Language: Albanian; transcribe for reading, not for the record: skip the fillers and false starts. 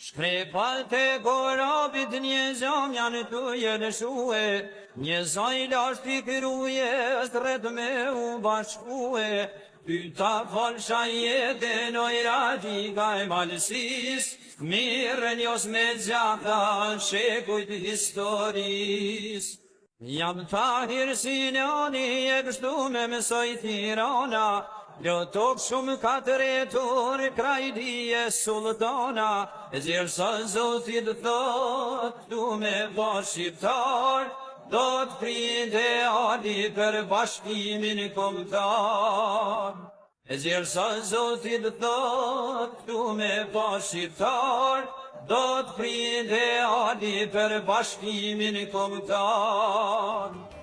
Shkrepal të korabit një zam janë të jelëshue, një zajlash t'i këruje, stret me u bashkue, pyta falsha jetën ojra gjika e malësis, mirë njës me gjaka shekujt historis. Jam Tahir Sinani e kështu me mësoj Tirana, Lotok shumë ka të retur, krajdi e sultana, zirë sa zotit thot, tu me bash shqiptar, do të prinde ali për bashkimin kombëtar. Zirë sa zotit thot, tu me bash shqiptar, do të prinde ali për bashkimin kombëtar.